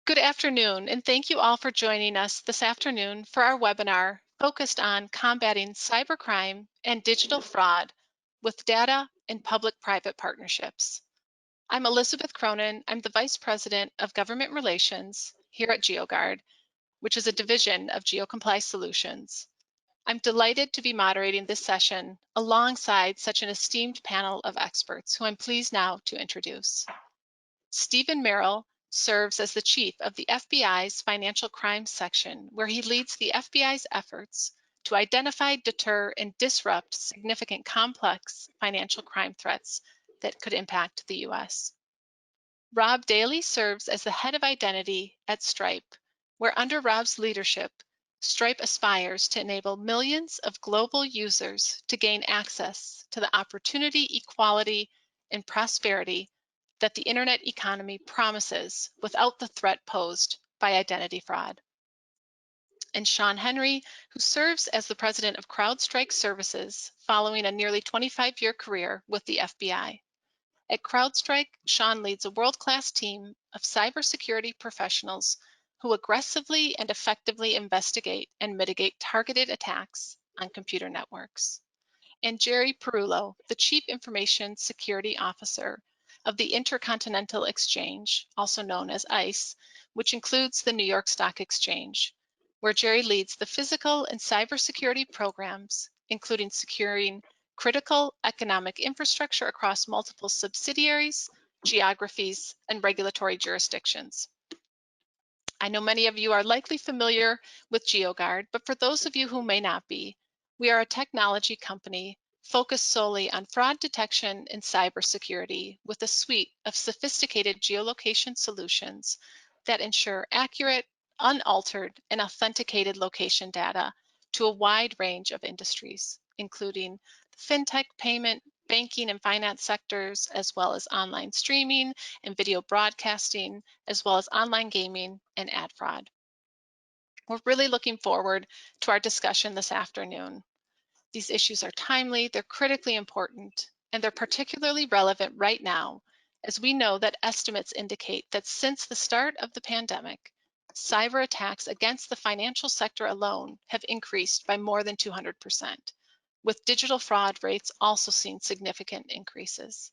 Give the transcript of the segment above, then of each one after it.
Good afternoon, and thank you all for joining us this afternoon for our webinar focused on combating cybercrime and digital fraud with data and public-private partnerships. I'm Elizabeth Cronin. I'm the Vice President of Government Relations here at GeoGuard, which is a division of GeoComply Solutions. I'm delighted to be moderating this session alongside such an esteemed panel of experts who I'm pleased now to introduce. Stephen Merrill serves as the chief of the FBI's Financial Crimes Section, where he leads the FBI's efforts to identify, deter, and disrupt significant complex financial crime threats that could impact the U.S. Rob Daly serves as the head of identity at Stripe, where under Rob's leadership, Stripe aspires to enable millions of global users to gain access to the opportunity, equality, and prosperity that the internet economy promises without the threat posed by identity fraud. And Sean Henry, who serves as the president of CrowdStrike Services following a nearly 25-year career with the FBI. At CrowdStrike, Sean leads a world-class team of cybersecurity professionals who aggressively and effectively investigate and mitigate targeted attacks on computer networks. And Jerry Perullo, the Chief Information Security Officer of the Intercontinental Exchange, also known as ICE, which includes the New York Stock Exchange, where Jerry leads the physical and cybersecurity programs, including securing critical economic infrastructure across multiple subsidiaries, geographies, and regulatory jurisdictions. I know many of you are likely familiar with GeoGuard, but for those of you who may not be, we are a technology company focused solely on fraud detection and cybersecurity with a suite of sophisticated geolocation solutions that ensure accurate, unaltered, and authenticated location data to a wide range of industries, including fintech, payment, banking, and finance sectors, as well as online streaming and video broadcasting, as well as online gaming and ad fraud. We're really looking forward to our discussion this afternoon. These issues are timely, they're critically important, and they're particularly relevant right now, as we know that estimates indicate that since the start of the pandemic, cyber attacks against the financial sector alone have increased by more than 200%, with digital fraud rates also seeing significant increases.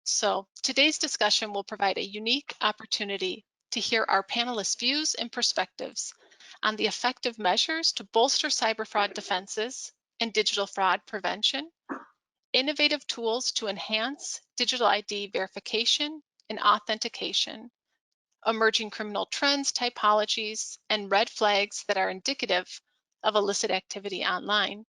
So today's discussion will provide a unique opportunity to hear our panelists' views and perspectives on the effective measures to bolster cyber fraud defenses and digital fraud prevention, innovative tools to enhance digital ID verification and authentication, emerging criminal trends, typologies, and red flags that are indicative of illicit activity online,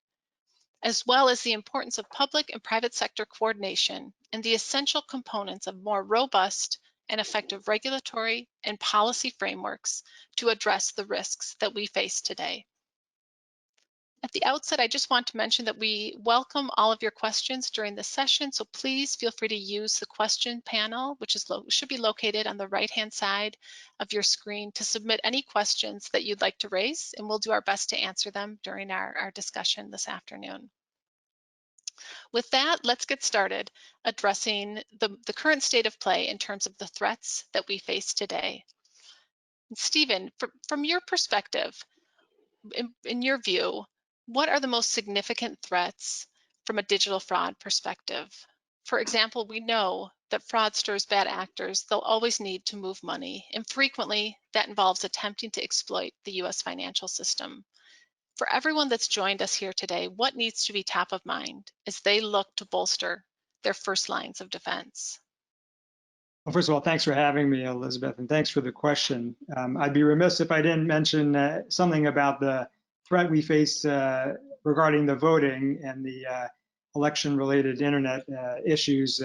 as well as the importance of public and private sector coordination and the essential components of more robust and effective regulatory and policy frameworks to address the risks that we face today. At the outset, I just want to mention that we welcome all of your questions during this session, so please feel free to use the question panel, which should be located on the right-hand side of your screen, to submit any questions that you'd like to raise, and we'll do our best to answer them during our discussion this afternoon. With that, let's get started addressing the current state of play in terms of the threats that we face today. Stephen, from your perspective, in your view, what are the most significant threats from a digital fraud perspective? For example, we know that fraudsters, bad actors, they'll always need to move money, and frequently that involves attempting to exploit the US financial system. For everyone that's joined us here today, what needs to be top of mind as they look to bolster their first lines of defense? Well, first of all, thanks for having me, Elizabeth, and thanks for the question. I'd be remiss if I didn't mention something about the threat we face regarding the voting and the election-related internet issues.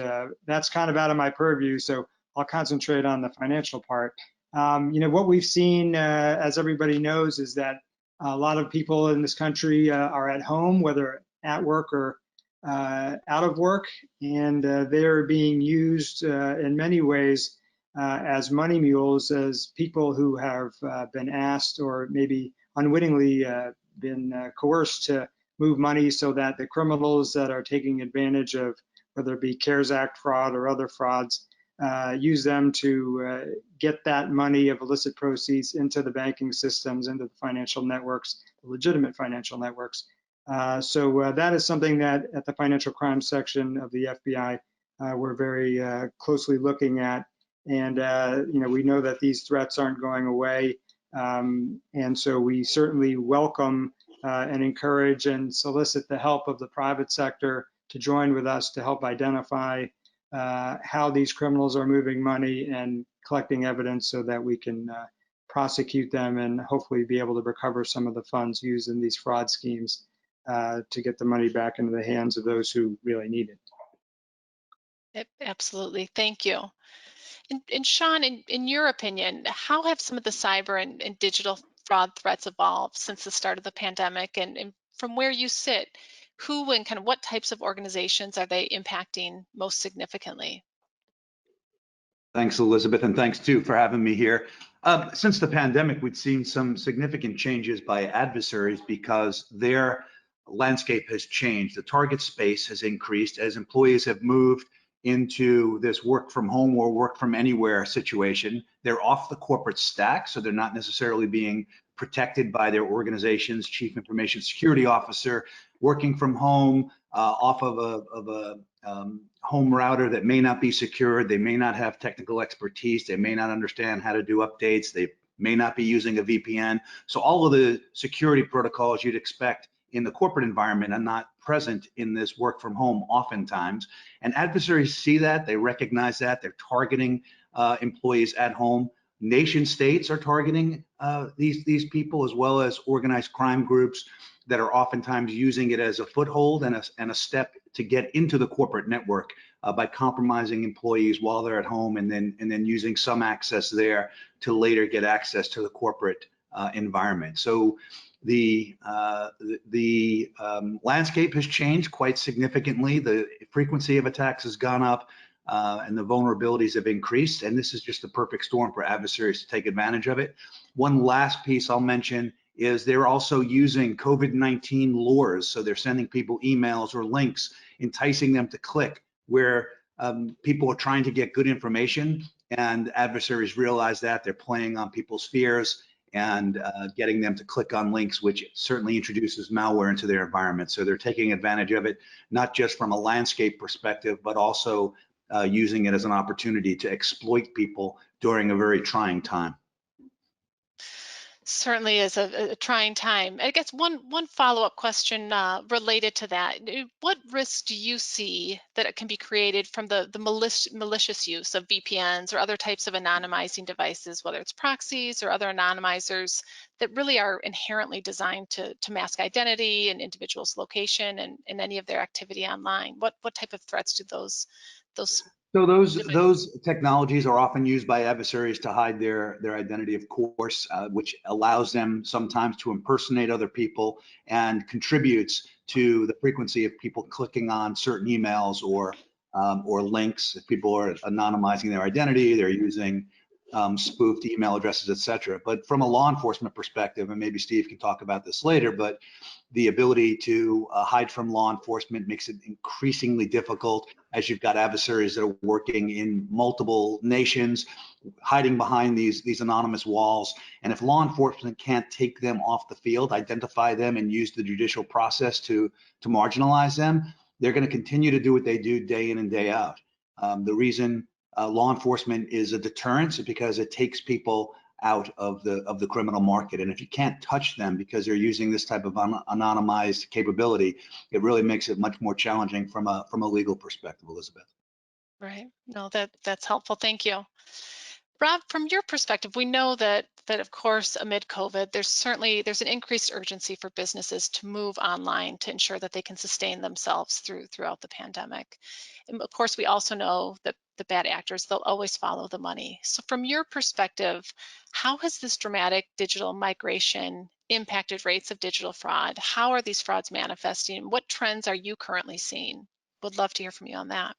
That's kind of out of my purview, so I'll concentrate on the financial part. What we've seen, as everybody knows, is that a lot of people in this country are at home, whether at work or out of work, and they're being used in many ways as money mules, as people who have been asked or maybe unwittingly been coerced to move money so that the criminals that are taking advantage of, whether it be CARES Act fraud or other frauds, use them to get that money of illicit proceeds into the banking systems, into the financial networks, the legitimate financial networks. So that is something that at the financial crime section of the FBI, we're very closely looking at. And we know that these threats aren't going away. And so we certainly welcome and encourage and solicit the help of the private sector to join with us to help identify how these criminals are moving money and collecting evidence so that we can prosecute them and hopefully be able to recover some of the funds used in these fraud schemes to get the money back into the hands of those who really need it. Absolutely. Thank you. And Sean, in your opinion, how have some of the cyber and digital fraud threats evolved since the start of the pandemic? And from where you sit, who and kind of what types of organizations are they impacting most significantly? Thanks, Elizabeth, and thanks too for having me here. Since the pandemic, we've seen some significant changes by adversaries because their landscape has changed. The target space has increased as employees have moved into this work from home or work from anywhere situation. They're off the corporate stack, so they're not necessarily being protected by their organization's chief information security officer, working from home off of a home router that may not be secured. They may not have technical expertise. They may not understand how to do updates. They may not be using a VPN. So all of the security protocols you'd expect in the corporate environment are not present in this work from home oftentimes. And adversaries see that, they recognize that, they're targeting employees at home. Nation states are targeting these people, as well as organized crime groups that are oftentimes using it as a foothold and a step to get into the corporate network by compromising employees while they're at home and then using some access there to later get access to the corporate environment. So the landscape has changed quite significantly. The frequency of attacks has gone up and the vulnerabilities have increased. And this is just the perfect storm for adversaries to take advantage of it. One last piece I'll mention is they're also using COVID-19 lures. So they're sending people emails or links, enticing them to click where people are trying to get good information, and adversaries realize that they're playing on people's fears and getting them to click on links, which certainly introduces malware into their environment. So they're taking advantage of it, not just from a landscape perspective, but also using it as an opportunity to exploit people during a very trying time. Certainly is a trying time. I guess one follow-up question related to that. What risks do you see that can be created from the malicious use of VPNs or other types of anonymizing devices, whether it's proxies or other anonymizers that really are inherently designed to mask identity and individuals' location and any of their activity online? What type of threats do those So those technologies are often used by adversaries to hide their identity, of course, which allows them sometimes to impersonate other people and contributes to the frequency of people clicking on certain emails or links. If people are anonymizing their identity, they're using spoofed email addresses, etc. But from a law enforcement perspective, and maybe Steve can talk about this later, but the ability to hide from law enforcement makes it increasingly difficult as you've got adversaries that are working in multiple nations, hiding behind these anonymous walls. And if law enforcement can't take them off the field, identify them, and use the judicial process to marginalize them, they're going to continue to do what they do day in and day out. The reason law enforcement is a deterrent is because it takes people out of the criminal market. And if you can't touch them because they're using this type of anonymized capability, it really makes it much more challenging from a legal perspective, Elizabeth. Right. No, that's helpful. Thank you. Rob, from your perspective, we know that of course amid COVID, there's an increased urgency for businesses to move online to ensure that they can sustain themselves throughout the pandemic. And of course, we also know that the bad actors, they'll always follow the money. So from your perspective, how has this dramatic digital migration impacted rates of digital fraud? How are these frauds manifesting? What trends are you currently seeing? Would love to hear from you on that.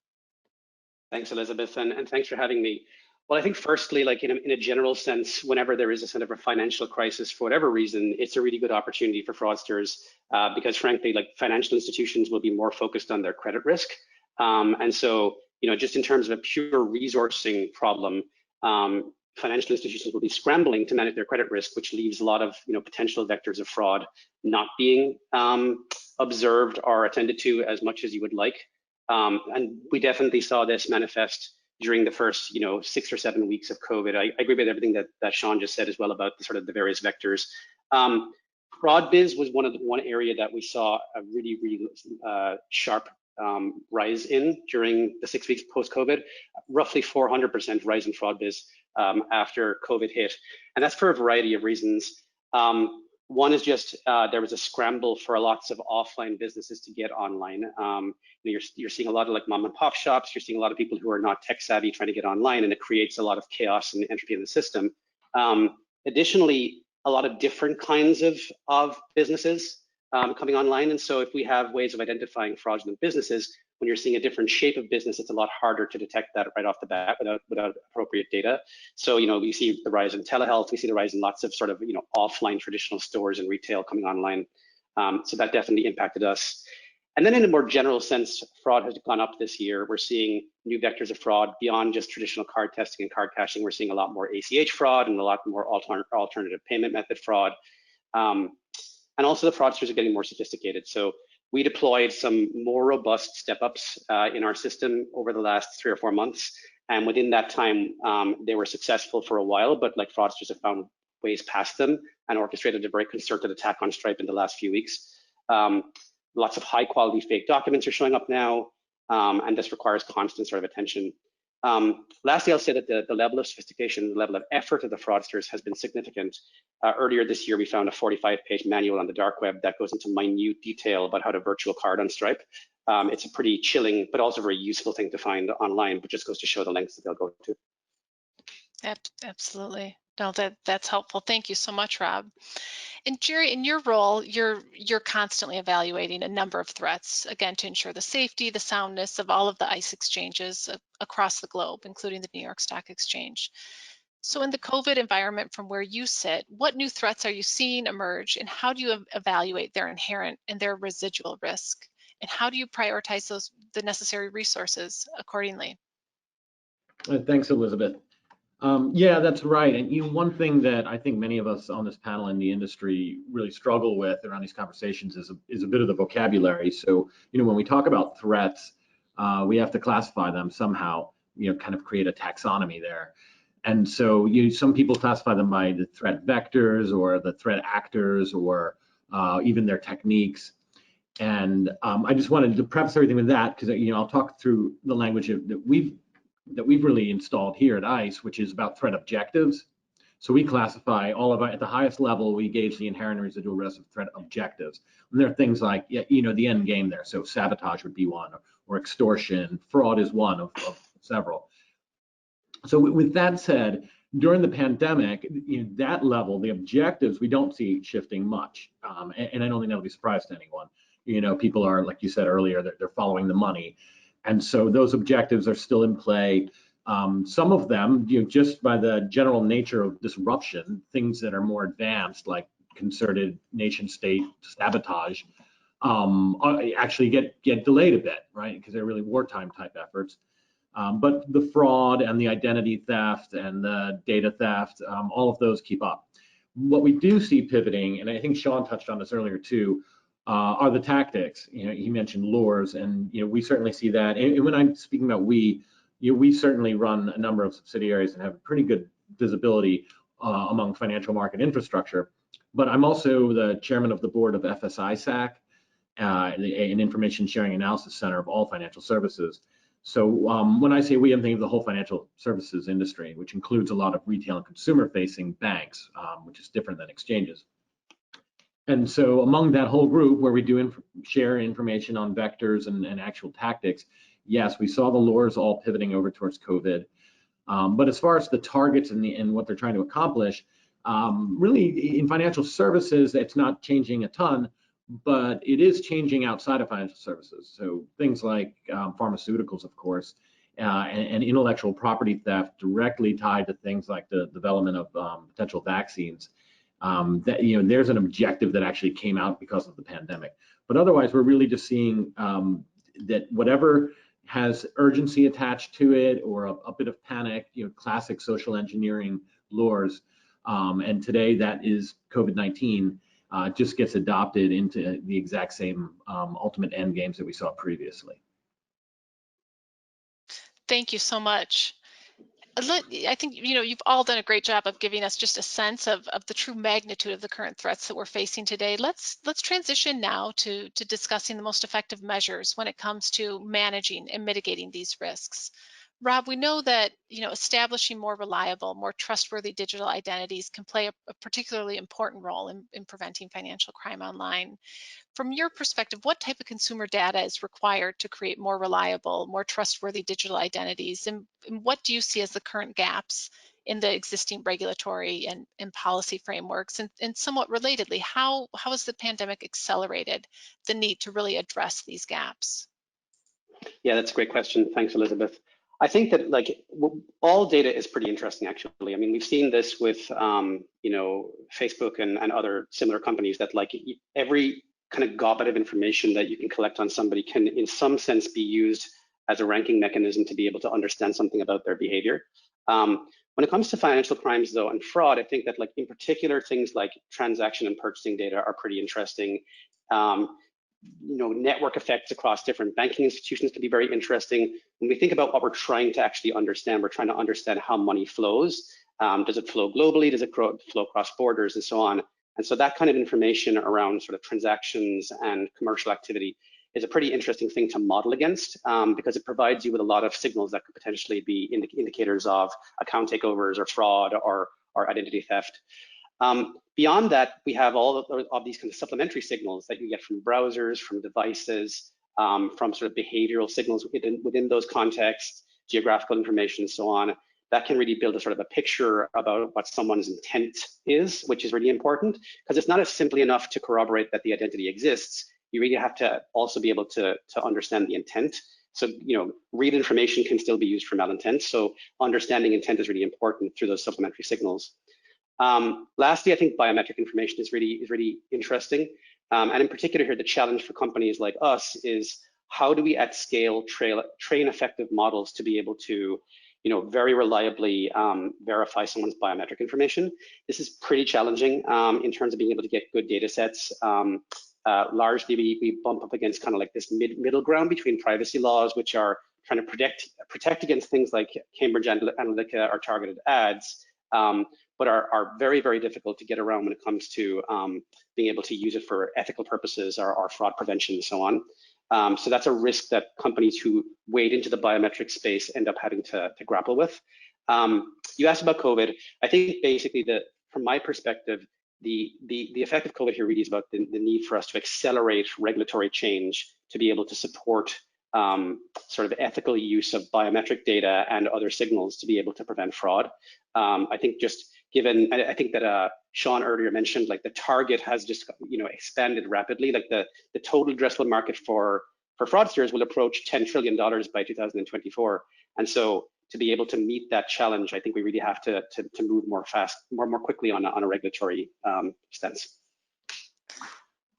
Thanks, Elizabeth, and thanks for having me. Well, I think firstly, like in a general sense, whenever there is a sort of a financial crisis for whatever reason, it's a really good opportunity for fraudsters because frankly, like financial institutions will be more focused on their credit risk. And so just in terms of a pure resourcing problem, financial institutions will be scrambling to manage their credit risk, which leaves a lot of potential vectors of fraud not being observed or attended to as much as you would like. And we definitely saw this manifest during the first 6 or 7 weeks of COVID. I agree with everything that Sean just said as well about the various vectors. Fraud biz was one area that we saw a really sharp rise in during the 6 weeks post-COVID, roughly 400% rise in fraud biz after COVID hit. And that's for a variety of reasons. One is just there was a scramble for lots of offline businesses to get online. You're seeing a lot of like mom and pop shops. You're seeing a lot of people who are not tech savvy trying to get online, and it creates a lot of chaos and entropy in the system. Additionally, a lot of different kinds of businesses coming online. And so if we have ways of identifying fraudulent businesses, when you're seeing a different shape of business, it's a lot harder to detect that right off the bat without appropriate data. So, we see the rise in telehealth, we see the rise in lots of offline traditional stores and retail coming online. So that definitely impacted us. And then in a more general sense, fraud has gone up this year. We're seeing new vectors of fraud beyond just traditional card testing and card caching. We're seeing a lot more ACH fraud and a lot more alternative payment method fraud. And also the fraudsters are getting more sophisticated. So we deployed some more robust step-ups in our system over the last 3 or 4 months. And within that time, they were successful for a while, but like fraudsters have found ways past them and orchestrated a very concerted attack on Stripe in the last few weeks. Lots of high quality fake documents are showing up now, and this requires constant attention. Lastly, I'll say that the level of sophistication, the level of effort of the fraudsters has been significant. Earlier this year, we found a 45-page manual on the dark web that goes into minute detail about how to virtual card on Stripe. It's a pretty chilling, but also very useful thing to find online, but just goes to show the lengths that they'll go to. Absolutely. No, that's helpful. Thank you so much, Rob. And Jerry, in your role, you're constantly evaluating a number of threats, again, to ensure the safety, the soundness of all of the ICE exchanges across the globe, including the New York Stock Exchange. So in the COVID environment from where you sit, what new threats are you seeing emerge, and how do you evaluate their inherent and their residual risk? And how do you prioritize the necessary resources accordingly? Thanks, Elizabeth. Yeah, that's right. And one thing that I think many of us on this panel in the industry really struggle with around these conversations is a bit of the vocabulary. So, when we talk about threats, we have to classify them somehow, kind of create a taxonomy there. And so some people classify them by the threat vectors or the threat actors or even their techniques. And I just wanted to preface everything with that because I'll talk through the language that we've really installed here at ICE, which is about threat objectives. So we classify all of our, at the highest level, we gauge the inherent and residual risk of threat objectives. And there are things like, the end game there. So sabotage would be one, or extortion, fraud is one of several. So with that said, during the pandemic, that level, the objectives, we don't see shifting much. And I don't think that'll be a surprise to anyone. People are, like you said earlier, they're following the money. And so those objectives are still in play. Some of them, just by the general nature of disruption, things that are more advanced, like concerted nation state sabotage, actually get delayed a bit, right? Because they're really wartime type efforts. But the fraud and the identity theft and the data theft, all of those keep up. What we do see pivoting, and I think Sean touched on this earlier too, are the tactics. He mentioned lures, and we certainly see that. And when I'm speaking about we certainly run a number of subsidiaries and have pretty good visibility among financial market infrastructure. But I'm also the chairman of the board of FSISAC, an information sharing analysis center of all financial services. So when I say we, I'm thinking of the whole financial services industry, which includes a lot of retail and consumer-facing banks, which is different than exchanges. And so among that whole group where we do share information on vectors and actual tactics, yes, we saw the lures all pivoting over towards COVID. But as far as the targets and what they're trying to accomplish, really in financial services, it's not changing a ton, but it is changing outside of financial services. So things like pharmaceuticals, of course, and intellectual property theft directly tied to things like the development of potential vaccines. That there's an objective that actually came out because of the pandemic. But otherwise, we're really just seeing that whatever has urgency attached to it or a bit of panic, classic social engineering lures. And today that is COVID-19 just gets adopted into the exact same ultimate end games that we saw previously. Thank you so much. I think you've all done a great job of giving us just a sense of the true magnitude of the current threats that we're facing today. Let's transition now to discussing the most effective measures when it comes to managing and mitigating these risks. Rob, we know that establishing more reliable, more trustworthy digital identities can play a particularly important role in preventing financial crime online. From your perspective, what type of consumer data is required to create more reliable, more trustworthy digital identities? And what do you see as the current gaps in the existing regulatory and policy frameworks? And somewhat relatedly, how has the pandemic accelerated the need to really address these gaps? Yeah, that's a great question. Thanks, Elizabeth. I think that all data is pretty interesting, actually. I mean, we've seen this with, Facebook and other similar companies that every kind of gobbet of information that you can collect on somebody can, in some sense, be used as a ranking mechanism to be able to understand something about their behavior. When it comes to financial crimes, though, and fraud, I think that, in particular, things like transaction and purchasing data are pretty interesting. Network effects across different banking institutions can be very interesting. When we think about what we're trying to actually understand, we're trying to understand how money flows. Does it flow globally? Does it flow across borders, and so on? And so that kind of information around sort of transactions and commercial activity is a pretty interesting thing to model against because it provides you with a lot of signals that could potentially be indicators of account takeovers or fraud or identity theft. Beyond that, we have all of these kind of supplementary signals that you get from browsers, from devices, from sort of behavioral signals within those contexts, geographical information, and so on. That can really build a sort of a picture about what someone's intent is, which is really important, because it's not as simply enough to corroborate that the identity exists. You really have to also be able to understand the intent. So, read information can still be used for malintent. So understanding intent is really important through those supplementary signals. Lastly, I think biometric information is really interesting. And in particular here, the challenge for companies like us is how do we at scale train effective models to be able to very reliably verify someone's biometric information. This is pretty challenging in terms of being able to get good data sets. Largely, we bump up against kind of like this middle ground between privacy laws, which are trying to protect against things like Cambridge Analytica or targeted ads, but are very, very difficult to get around when it comes to being able to use it for ethical purposes or fraud prevention and so on. So that's a risk that companies who wade into the biometric space end up having to grapple with. You asked about COVID. I think basically from my perspective, the effect of COVID here really is about the need for us to accelerate regulatory change to be able to support sort of ethical use of biometric data and other signals to be able to prevent fraud. I think just given, I think that Sean earlier mentioned, the target has just expanded rapidly. The total addressable market for fraudsters will approach $10 trillion by 2024. And so to be able to meet that challenge, I think we really have to move more quickly on a regulatory stance.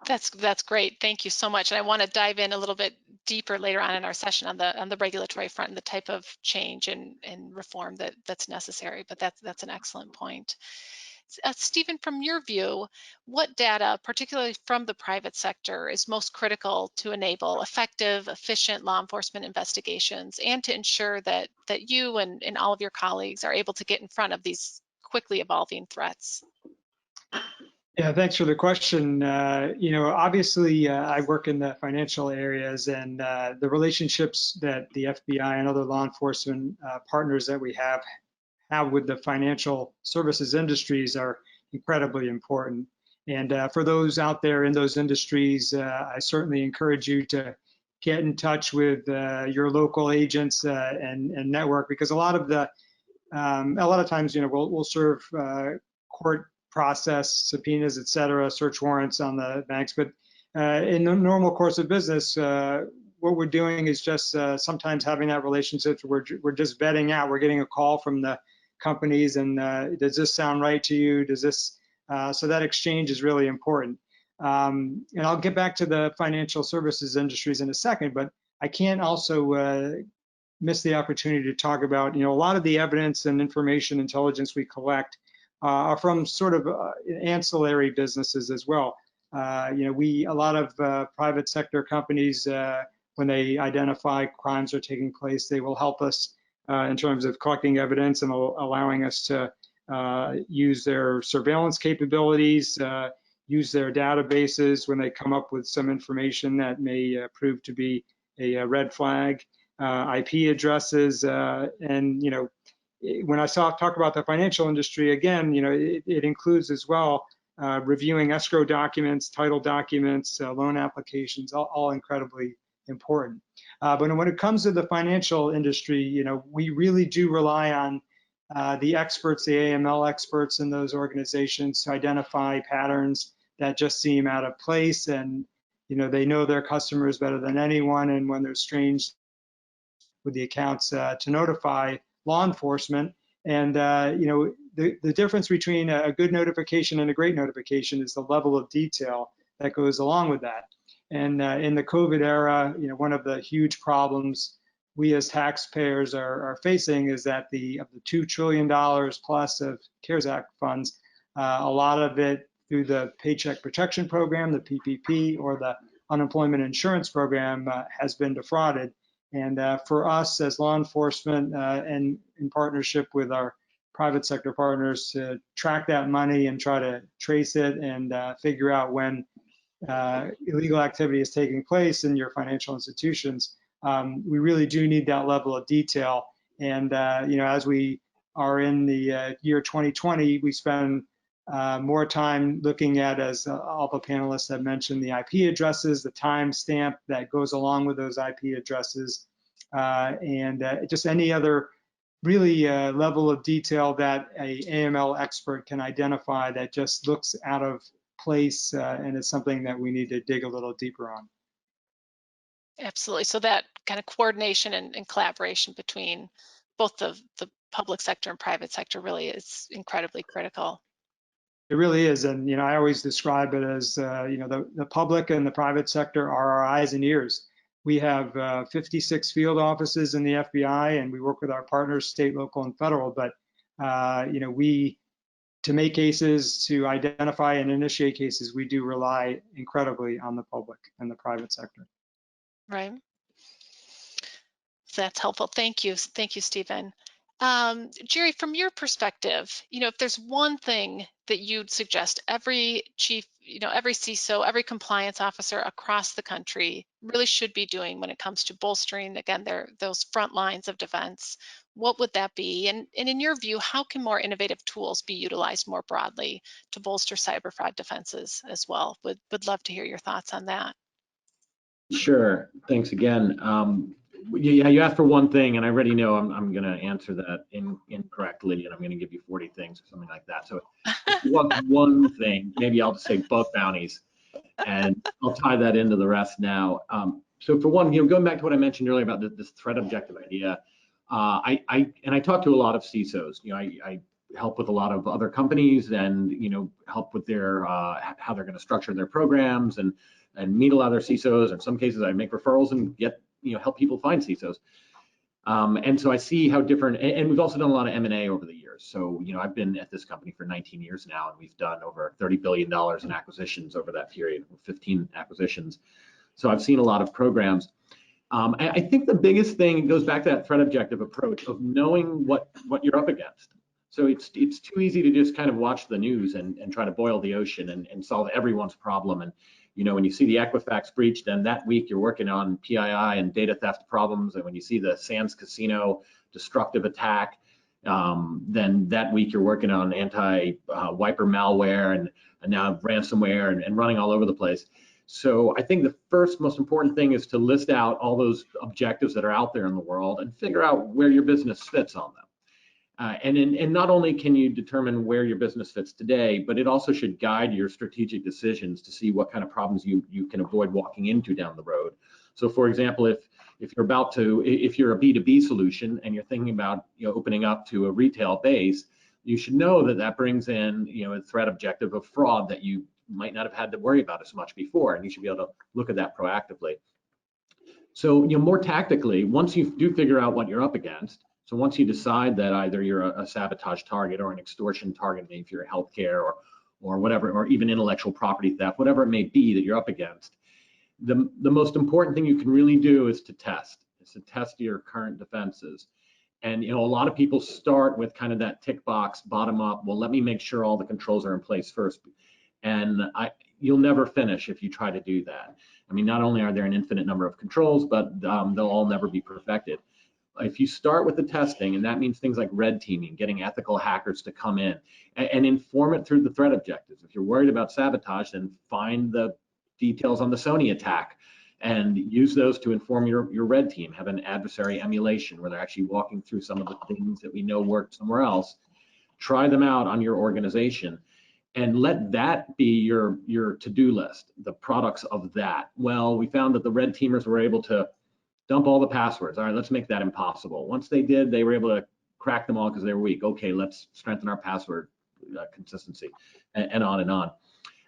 That's great. Thank you so much. And I want to dive in a little bit deeper later on in our session on the regulatory front and the type of change and reform that's necessary. But that's an excellent point. Stephen, from your view, what data, particularly from the private sector, is most critical to enable effective, efficient law enforcement investigations and to ensure that you and all of your colleagues are able to get in front of these quickly evolving threats? Yeah, thanks for the question. Obviously, I work in the financial areas, and the relationships that the FBI and other law enforcement partners that we have with the financial services industries are incredibly important. And for those out there in those industries, I certainly encourage you to get in touch with your local agents and network, because a lot of times, we'll serve court process subpoenas, et cetera, search warrants on the banks. But in the normal course of business, what we're doing is just sometimes having that relationship. We're just vetting out. We're getting a call from the companies, and does this sound right to you? Does this? So that exchange is really important. And I'll get back to the financial services industries in a second, but I can't also miss the opportunity to talk about, a lot of the evidence and information intelligence we collect are from sort of ancillary businesses as well. A lot of private sector companies, when they identify crimes are taking place, they will help us in terms of collecting evidence and allowing us to use their surveillance capabilities, use their databases when they come up with some information that may prove to be a red flag, IP addresses, and when I talk about the financial industry, again, it includes as well reviewing escrow documents, title documents, loan applications, all incredibly important. But when it comes to the financial industry, we really do rely on the experts, the AML experts in those organizations, to identify patterns that just seem out of place, and they know their customers better than anyone, and when there's strange with the accounts to notify law enforcement. And the difference between a good notification and a great notification is the level of detail that goes along with that. And in the COVID era, one of the huge problems we as taxpayers are facing is that of the $2 trillion plus of CARES Act funds, a lot of it through the Paycheck Protection Program, the PPP, or the Unemployment Insurance Program has been defrauded. And for us as law enforcement and in partnership with our private sector partners to track that money and try to trace it and figure out when illegal activity is taking place in your financial institutions, we really do need that level of detail. And as we are in the year 2020, we spend more time looking at, as all the panelists have mentioned, the IP addresses, the timestamp that goes along with those IP addresses, and just any other really level of detail that a AML expert can identify that just looks out of place, and it's something that we need to dig a little deeper on. Absolutely. So that kind of coordination and collaboration between both the public sector and private sector really is incredibly critical. It really is, and I always describe it as the public and the private sector are our eyes and ears. We have 56 field offices in the FBI, and we work with our partners, state, local, and federal. But to make cases, to identify and initiate cases, we do rely incredibly on the public and the private sector. Right. So that's helpful. Thank you, Stephen. Jerry, from your perspective, if there's one thing that you'd suggest every chief, every CISO, every compliance officer across the country really should be doing when it comes to bolstering, again, those front lines of defense, what would that be? And in your view, how can more innovative tools be utilized more broadly to bolster cyber fraud defenses as well? Would love to hear your thoughts on that. Sure. Thanks again. Yeah, you asked for one thing, and I already know I'm going to answer that incorrectly, and I'm going to give you 40 things or something like that. So one thing, maybe I'll just say bug bounties, and I'll tie that into the rest now. So for one, going back to what I mentioned earlier about this threat objective idea, I talk to a lot of CISOs. I help with a lot of other companies, and help with their how they're going to structure their programs, and meet a lot of their CISOs. In some cases, I make referrals and get help people find CISOs. And so I see how different, and we've also done a lot of M&A over the years. So, I've been at this company for 19 years now, and we've done over $30 billion in acquisitions over that period, 15 acquisitions. So I've seen a lot of programs. I think the biggest thing goes back to that threat objective approach of knowing what you're up against. So it's too easy to just kind of watch the news and try to boil the ocean and solve everyone's problem. And when you see the Equifax breach, then that week you're working on PII and data theft problems. And when you see the Sands Casino destructive attack, then that week you're working on anti-wiper malware and now ransomware and running all over the place. So I think the first most important thing is to list out all those objectives that are out there in the world and figure out where your business fits on them. And not only can you determine where your business fits today, but it also should guide your strategic decisions to see what kind of problems you can avoid walking into down the road. So for example, if you're a B2B solution and you're thinking about opening up to a retail base, you should know that brings in a threat objective of fraud that you might not have had to worry about as much before, and you should be able to look at that proactively. So, more tactically, once you do figure out what you're up against, so once you decide that either you're a sabotage target or an extortion target, maybe if you're healthcare or whatever, or even intellectual property theft, whatever it may be that you're up against, the most important thing you can really do is to test your current defenses. And a lot of people start with kind of that tick box bottom up. Well, let me make sure all the controls are in place first. And you'll never finish if you try to do that. I mean, not only are there an infinite number of controls, but they'll all never be perfected. If you start with the testing, and that means things like red teaming, getting ethical hackers to come in and inform it through the threat objectives. If you're worried about sabotage, then find the details on the Sony attack and use those to inform your red team. Have an adversary emulation where they're actually walking through some of the things that we know work somewhere else. Try them out on your organization and let that be your to-do list, the products of that. Well, we found that the red teamers were able to dump all the passwords. All right, let's make that impossible. Once they did, they were able to crack them all because they were weak. Okay, let's strengthen our password consistency, and on and on.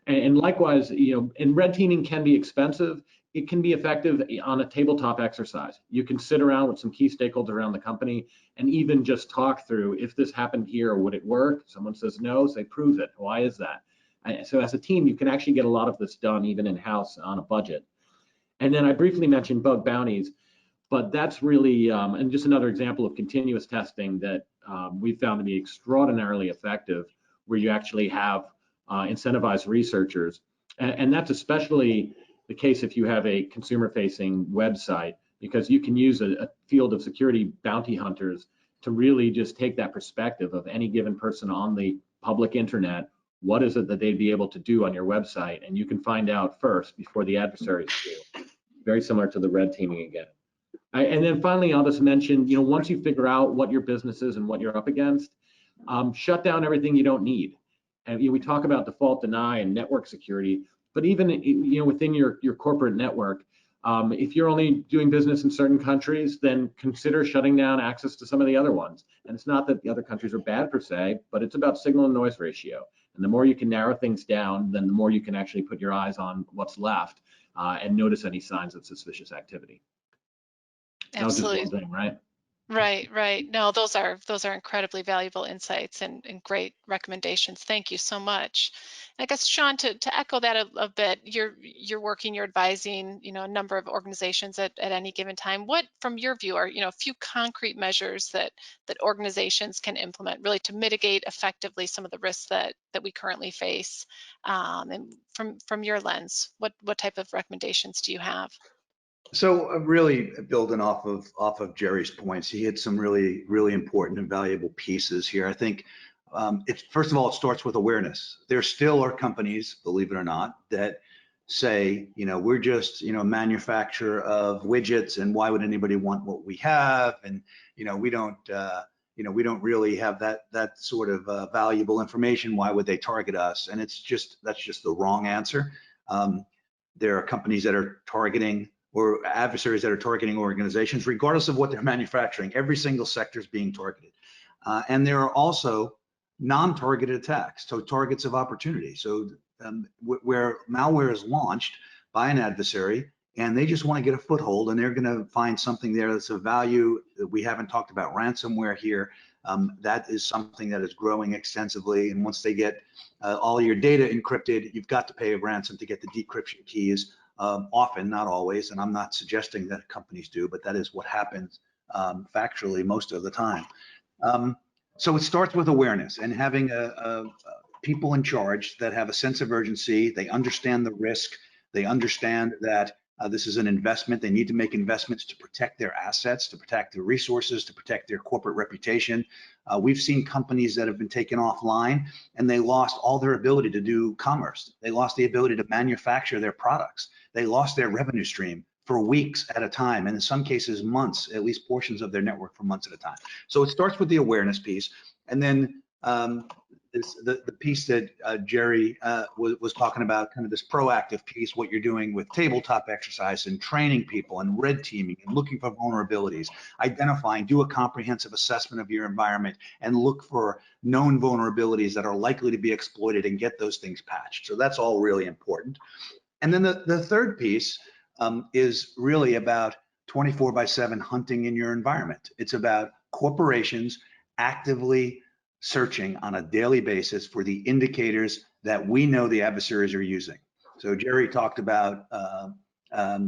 And likewise, and red teaming can be expensive. It can be effective on a tabletop exercise. You can sit around with some key stakeholders around the company and even just talk through, if this happened here, would it work? Someone says no, say prove it. Why is that? So as a team, you can actually get a lot of this done even in-house on a budget. And then I briefly mentioned bug bounties, but that's really, and just another example of continuous testing that we've found to be extraordinarily effective, where you actually have incentivized researchers. And that's especially the case if you have a consumer-facing website, because you can use a field of security bounty hunters to really just take that perspective of any given person on the public internet. What is it that they'd be able to do on your website? And you can find out first before the adversaries do. Very similar to the red teaming again. And then finally, I'll just mention, once you figure out what your business is and what you're up against, shut down everything you don't need. And we talk about default deny and network security, but even within your corporate network, if you're only doing business in certain countries, then consider shutting down access to some of the other ones. And it's not that the other countries are bad per se, but it's about signal and noise ratio. And the more you can narrow things down, then the more you can actually put your eyes on what's left and notice any signs of suspicious activity. That was just one thing, right? Right. No, those are incredibly valuable insights and great recommendations. Thank you so much. I guess, Sean, to echo that a bit, you're working, you're advising, a number of organizations at any given time. What, from your view, are a few concrete measures that organizations can implement really to mitigate effectively some of the risks that we currently face? And from your lens, what type of recommendations do you have? So really building off of Jerry's points, he hit some really important and valuable pieces here. I think first of all, it starts with awareness. There still are companies, believe it or not, that say, we're just, a manufacturer of widgets, and why would anybody want what we have? And we don't really have that sort of valuable information. Why would they target us? And that's just the wrong answer. There are companies that are targeting, or adversaries that are targeting organizations, regardless of what they're manufacturing. Every single sector is being targeted. And there are also non-targeted attacks, so targets of opportunity. So where malware is launched by an adversary, and they just want to get a foothold, and they're going to find something there that's of value. That we haven't talked about ransomware here. That is something that is growing extensively. And once they get all your data encrypted, you've got to pay a ransom to get the decryption keys. Often, not always, and I'm not suggesting that companies do, but that is what happens factually most of the time. So it starts with awareness and having people in charge that have a sense of urgency. They understand the risk. They understand that this is an investment. They need to make investments to protect their assets, to protect their resources, to protect their corporate reputation. We've seen companies that have been taken offline and they lost all their ability to do commerce. They lost the ability to manufacture their products. They lost their revenue stream for weeks at a time, and in some cases months, at least portions of their network for months at a time. So it starts with the awareness piece, and then the piece that Jerry was talking about, kind of this proactive piece, what you're doing with tabletop exercise and training people and red teaming and looking for vulnerabilities, identifying, do a comprehensive assessment of your environment and look for known vulnerabilities that are likely to be exploited and get those things patched. So that's all really important. And then the third piece is really about 24/7 hunting in your environment. It's about corporations actively searching on a daily basis for the indicators that we know the adversaries are using. So Jerry talked about, I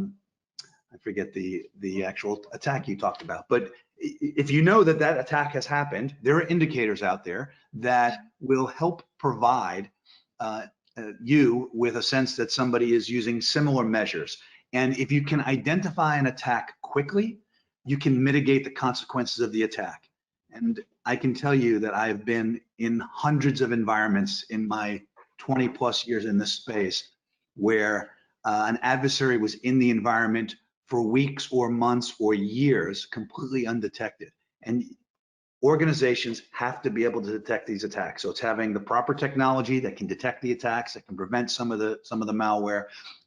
forget the actual attack you talked about, but if you know that that attack has happened, there are indicators out there that will help provide you with a sense that somebody is using similar measures. And if you can identify an attack quickly, you can mitigate the consequences of the attack. And I can tell you that I've been in hundreds of environments in my 20 plus years in this space where an adversary was in the environment for weeks or months or years completely undetected. And organizations have to be able to detect these attacks. So it's having the proper technology that can detect the attacks, that can prevent some of the malware,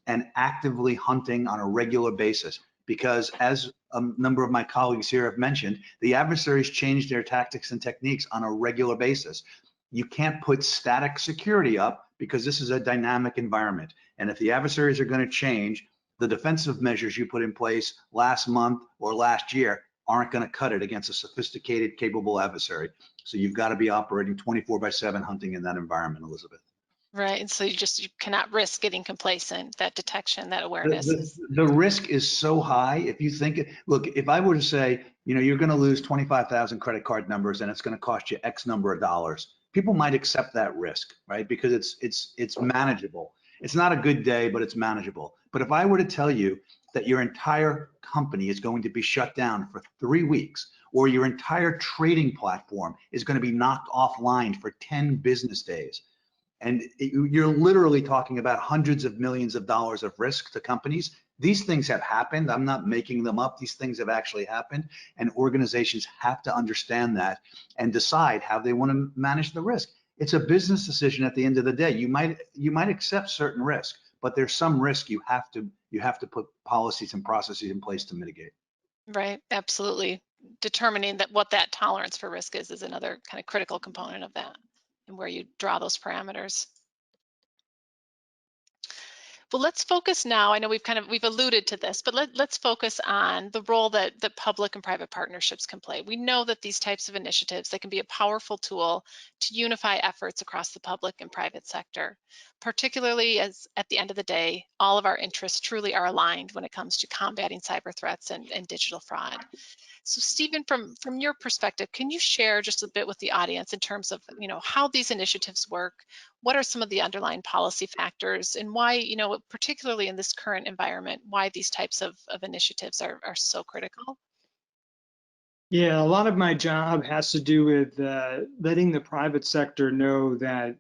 and actively hunting on a regular basis. Because as a number of my colleagues here have mentioned, the adversaries change their tactics and techniques on a regular basis. You can't put static security up because this is a dynamic environment. And if the adversaries are going to change, the defensive measures you put in place last month or last year aren't going to cut it against a sophisticated, capable adversary. So you've got to be operating 24/7 hunting in that environment, Elizabeth. Right, and so you cannot risk getting complacent. That detection, that awareness is. The risk is so high. If you think, look, if I were to say, you know, you're going to lose 25,000 credit card numbers and it's going to cost you X number of dollars, people might accept that risk, right? Because it's manageable. It's not a good day, but it's manageable. But if I were to tell you that your entire company is going to be shut down for 3 weeks, or your entire trading platform is going to be knocked offline for 10 business days, and you're literally talking about hundreds of millions of dollars of risk to companies. These things have happened. I'm not making them up. These things have actually happened, and organizations have to understand that and decide how they want to manage the risk. It's a business decision at the end of the day. You might accept certain risk, but there's some risk you have to put policies and processes in place to mitigate. Right, absolutely. Determining that what that tolerance for risk is another kind of critical component of that, and where you draw those parameters. Well, let's focus now. I know we've alluded to this, but let's focus on the role that public and private partnerships can play. We know that these types of initiatives, they can be a powerful tool to unify efforts across the public and private sector, particularly as at the end of the day, all of our interests truly are aligned when it comes to combating cyber threats and digital fraud. So Stephen, from your perspective, can you share just a bit with the audience in terms of, you know, how these initiatives work? What are some of the underlying policy factors, and why, you know, particularly in this current environment, why these types of initiatives are so critical? Yeah, a lot of my job has to do with letting the private sector know that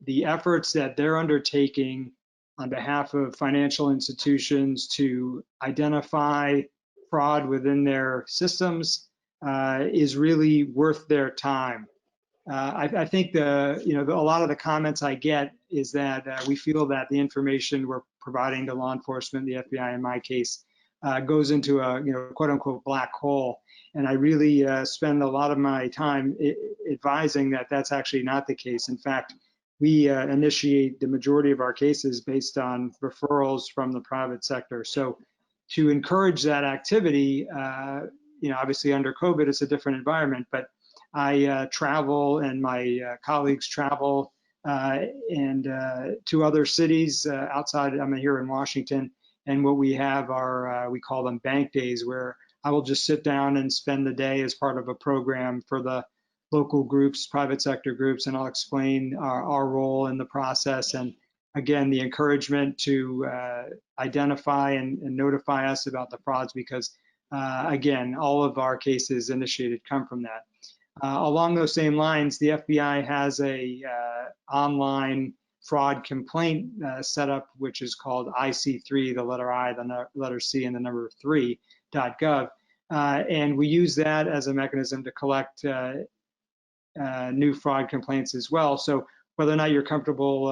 the efforts that they're undertaking on behalf of financial institutions to identify fraud within their systems is really worth their time. I think a lot of the comments I get is that we feel that the information we're providing to law enforcement, the FBI in my case, goes into a quote unquote black hole. And I really spend a lot of my time advising that that's actually not the case. In fact, we initiate the majority of our cases based on referrals from the private sector. So to encourage that activity, obviously under COVID, it's a different environment, but I travel and my colleagues travel and to other cities outside. I'm here in Washington, and what we have are, we call them bank days, where I will just sit down and spend the day as part of a program for the local groups, private sector groups, and I'll explain our role in the process. And again, the encouragement to identify and notify us about the frauds, because again, all of our cases initiated come from that. Along those same lines, the FBI has a online fraud complaint set up, which is called IC3, the letter I, the letter C, and the number 3.gov. And we use that as a mechanism to collect new fraud complaints as well. So whether or not you're comfortable,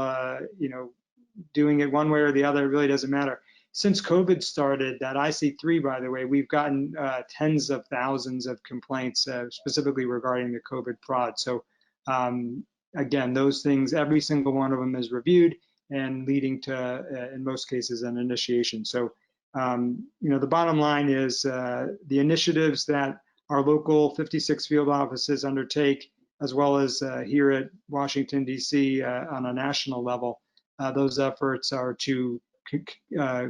doing it one way or the other, it really doesn't matter. Since COVID started, that IC3, by the way, we've gotten tens of thousands of complaints specifically regarding the COVID fraud. So again, those things, every single one of them is reviewed and leading to, in most cases, an initiation. So The bottom line is the initiatives that our local 56 field offices undertake, as well as here at Washington, D.C. On a national level, those efforts are to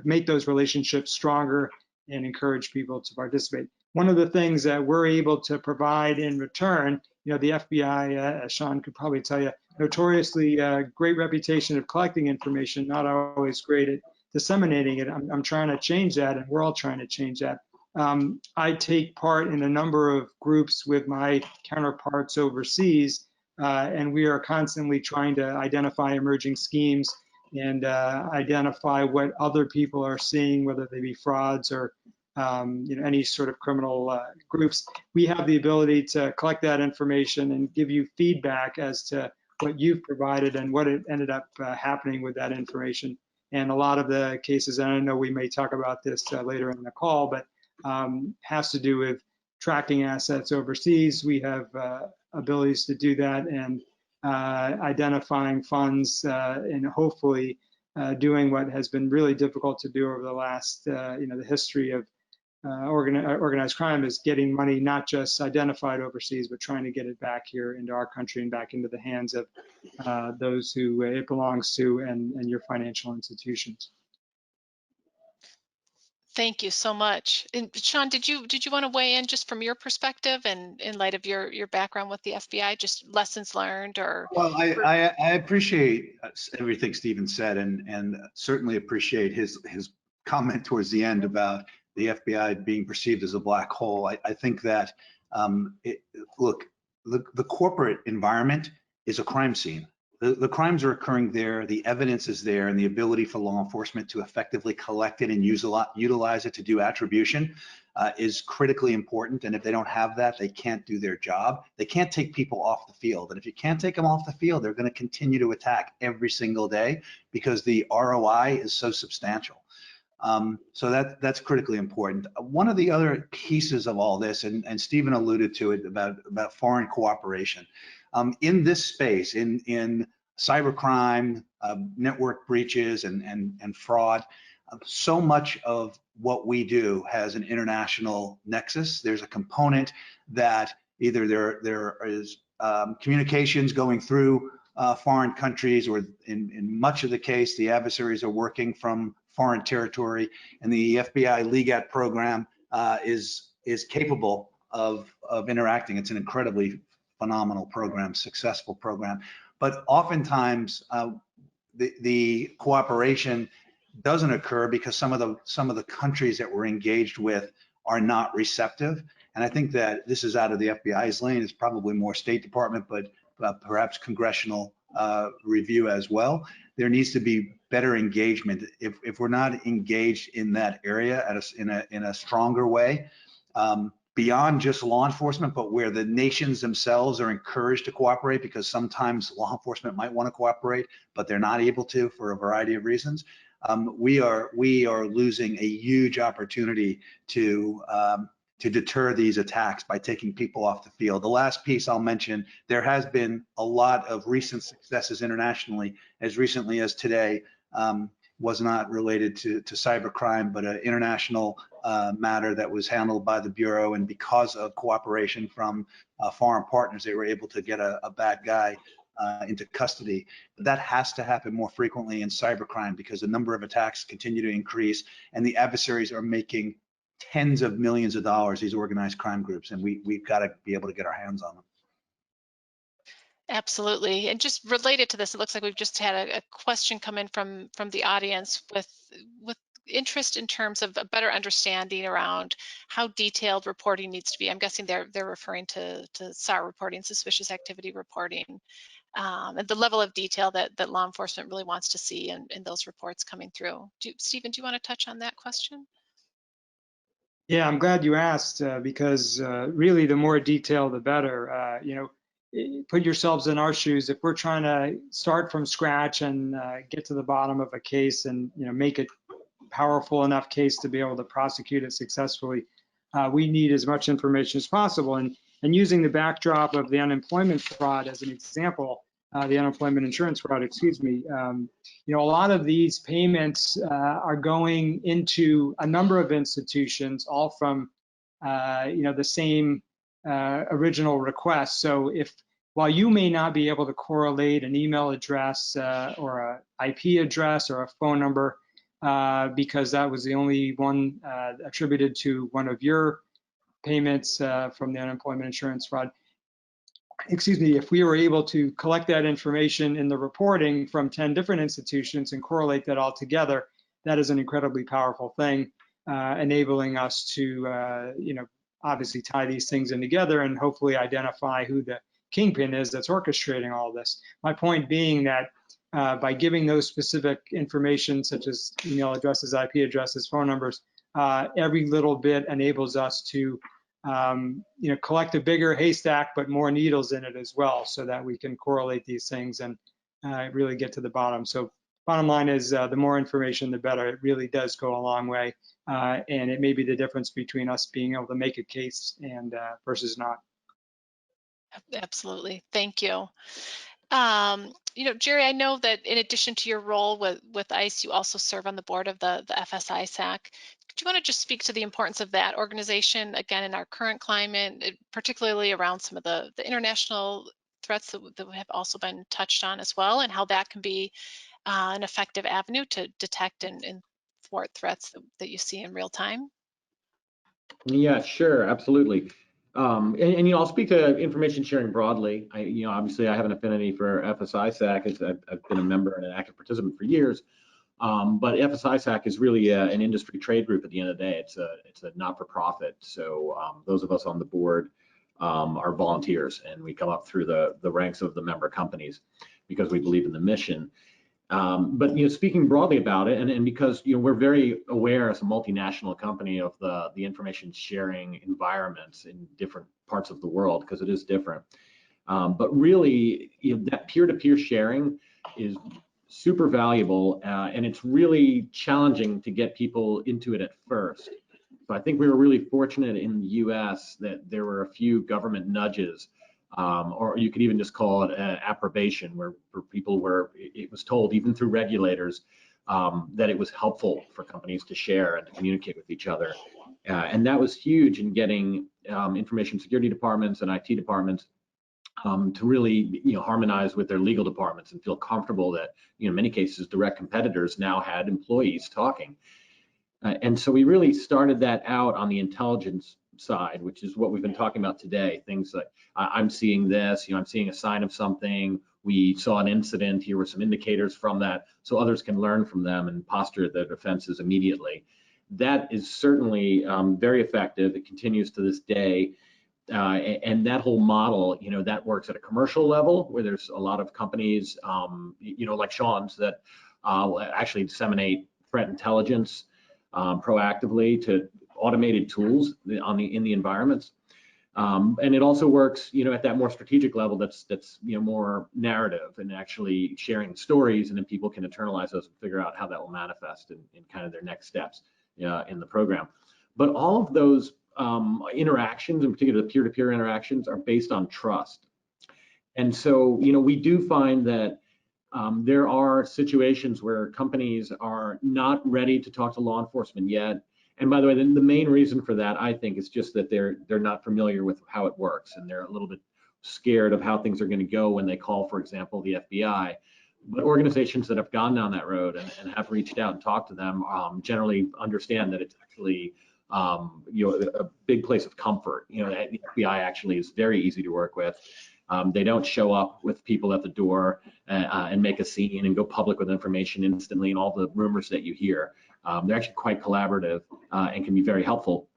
make those relationships stronger and encourage people to participate. One of the things that we're able to provide in return, the FBI, as Sean could probably tell you, notoriously great reputation of collecting information, not always great at disseminating it. I'm trying to change that, and we're all trying to change that. I take part in a number of groups with my counterparts overseas, and we are constantly trying to identify emerging schemes and identify what other people are seeing, whether they be frauds or any sort of criminal groups. We have the ability to collect that information and give you feedback as to what you've provided and what it ended up happening with that information. And a lot of the cases, and I know we may talk about this later in the call, but has to do with tracking assets overseas. We have abilities to do that, and identifying funds and hopefully doing what has been really difficult to do over the last, the history of organized crime is getting money not just identified overseas, but trying to get it back here into our country and back into the hands of those who it belongs to and your financial institutions. Thank you so much. And Sean, did you want to weigh in just from your perspective and in light of your background with the FBI, just lessons learned or? Well, I appreciate everything Stephen said, and certainly appreciate his comment towards the end about the FBI being perceived as a black hole. I think that look, the corporate environment is a crime scene. The crimes are occurring there, the evidence is there, and the ability for law enforcement to effectively collect it and utilize it to do attribution is critically important. And if they don't have that, they can't do their job. They can't take people off the field. And if you can't take them off the field, they're going to continue to attack every single day because the ROI is so substantial. So that's critically important. One of the other pieces of all this, and Stephen alluded to it about foreign cooperation. In this space, in cybercrime, network breaches, and fraud, so much of what we do has an international nexus. There's a component that either there is communications going through foreign countries, or in much of the case, the adversaries are working from foreign territory, and the FBI LEGAT program is capable of interacting. It's an incredibly phenomenal program, successful program, but oftentimes the cooperation doesn't occur because some of the countries that we're engaged with are not receptive. And I think that this is out of the FBI's lane. It's probably more State Department, but perhaps congressional review as well. There needs to be better engagement. If we're not engaged in that area in a stronger way, beyond just law enforcement, but where the nations themselves are encouraged to cooperate, because sometimes law enforcement might want to cooperate, but they're not able to for a variety of reasons. We are losing a huge opportunity to deter these attacks by taking people off the field. The last piece I'll mention, there has been a lot of recent successes internationally, as recently as today, was not related to cybercrime, but an international matter that was handled by the Bureau, and because of cooperation from foreign partners, they were able to get a bad guy into custody. But that has to happen more frequently in cybercrime, because the number of attacks continue to increase, and the adversaries are making tens of millions of dollars, these organized crime groups, and we've got to be able to get our hands on them. Absolutely. And just related to this, it looks like we've just had a question come in from the audience with interest in terms of a better understanding around how detailed reporting needs to be. I'm guessing they're referring to SAR reporting, suspicious activity reporting, and the level of detail that law enforcement really wants to see in those reports coming through. Stephen, do you want to touch on that question? Yeah, I'm glad you asked, because really the more detail, the better. Put yourselves in our shoes. If we're trying to start from scratch and get to the bottom of a case and make it powerful enough case to be able to prosecute it successfully, we need as much information as possible. And using the backdrop of the unemployment fraud as an example, the unemployment insurance fraud, excuse me. You know, a lot of these payments are going into a number of institutions, all from you know, the same original request. So while you may not be able to correlate an email address or an IP address or a phone number because that was the only one attributed to one of your payments from the unemployment insurance fraud, excuse me, if we were able to collect that information in the reporting from 10 different institutions and correlate that all together, that is an incredibly powerful thing, enabling us to, you know, obviously tie these things in together and hopefully identify who the kingpin is that's orchestrating all of this. My point being that by giving those specific information, such as email addresses, IP addresses, phone numbers, every little bit enables us to you know, collect a bigger haystack, but more needles in it as well, so that we can correlate these things and really get to the bottom. So bottom line is the more information, the better. It really does go a long way. And it may be the difference between us being able to make a case and versus not. Absolutely. Thank you. You know, Jerry, I know that in addition to your role with ICE, you also serve on the board of the FSI-SAC. Do you want to just speak to the importance of that organization, again, in our current climate, particularly around some of the international threats that have also been touched on as well, and how that can be an effective avenue to detect and thwart threats that you see in real time? Yeah, sure, absolutely. And you know, I'll speak to information sharing broadly. You know, obviously I have an affinity for FSI-SAC as I've been a member and an active participant for years. But FSI-SAC is really an industry trade group at the end of the day. It's a not-for-profit. So those of us on the board are volunteers, and we come up through the ranks of the member companies because we believe in the mission. But you know, speaking broadly about it, and because you know we're very aware as a multinational company of the information sharing environments in different parts of the world, because it is different. But really, you know, that peer-to-peer sharing is super valuable, and it's really challenging to get people into it at first. So I think we were really fortunate in the U.S. that there were a few government nudges. Or you could even just call it approbation, where people were, it was told even through regulators that it was helpful for companies to share and to communicate with each other. And that was huge in getting information security departments and IT departments to really, you know, harmonize with their legal departments and feel comfortable that, you know, in many cases, direct competitors now had employees talking. And so we really started that out on the intelligence side, which is what we've been talking about today. Things like I'm seeing this, you know, I'm seeing a sign of something. We saw an incident. Here were some indicators from that, so others can learn from them and posture their defenses immediately. That is certainly very effective. It continues to this day. And that whole model, you know, that works at a commercial level where there's a lot of companies, you know, like Sean's that actually disseminate threat intelligence proactively to automated tools in the environments, and it also works, you know, at that more strategic level. That's you know, more narrative and actually sharing stories, and then people can internalize those and figure out how that will manifest in kind of their next steps in the program. But all of those interactions, in particular the peer-to-peer interactions, are based on trust. And so, you know, we do find that there are situations where companies are not ready to talk to law enforcement yet. And by the way, the main reason for that, I think, is just that they're not familiar with how it works, and they're a little bit scared of how things are going to go when they call, for example, the FBI. But organizations that have gone down that road and have reached out and talked to them generally understand that it's actually you know, a big place of comfort. You know, the FBI actually is very easy to work with. They don't show up with people at the door and make a scene and go public with information instantly and all the rumors that you hear. They're actually quite collaborative and can be very helpful.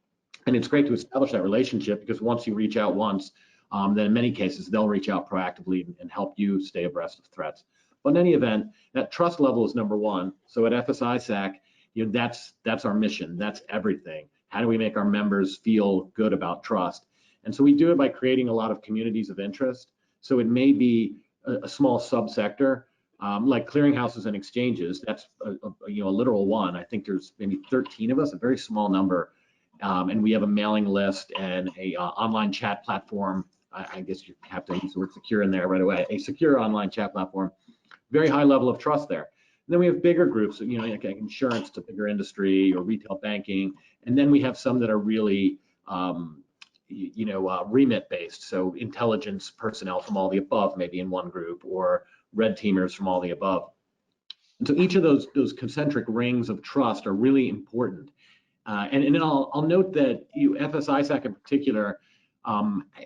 And it's great to establish that relationship, because once you reach out once, then in many cases they'll reach out proactively and help you stay abreast of threats. But in any event, that trust level is number one. So at FSI-SAC, you know, that's our mission. That's everything. How do we make our members feel good about trust? And so we do it by creating a lot of communities of interest. So it may be a small subsector, like clearinghouses and exchanges. That's you know, a literal one. I think there's maybe 13 of us, a very small number, and we have a mailing list and a online chat platform I guess you have to use the word secure in there right away, a secure online chat platform, very high level of trust there. And then we have bigger groups, like insurance to bigger industry or retail banking. And then we have some that are really, remit based. So intelligence personnel from all the above, maybe in one group, or red teamers from all the above. And so each of those concentric rings of trust are really important. And then I'll note that FS-ISAC in particular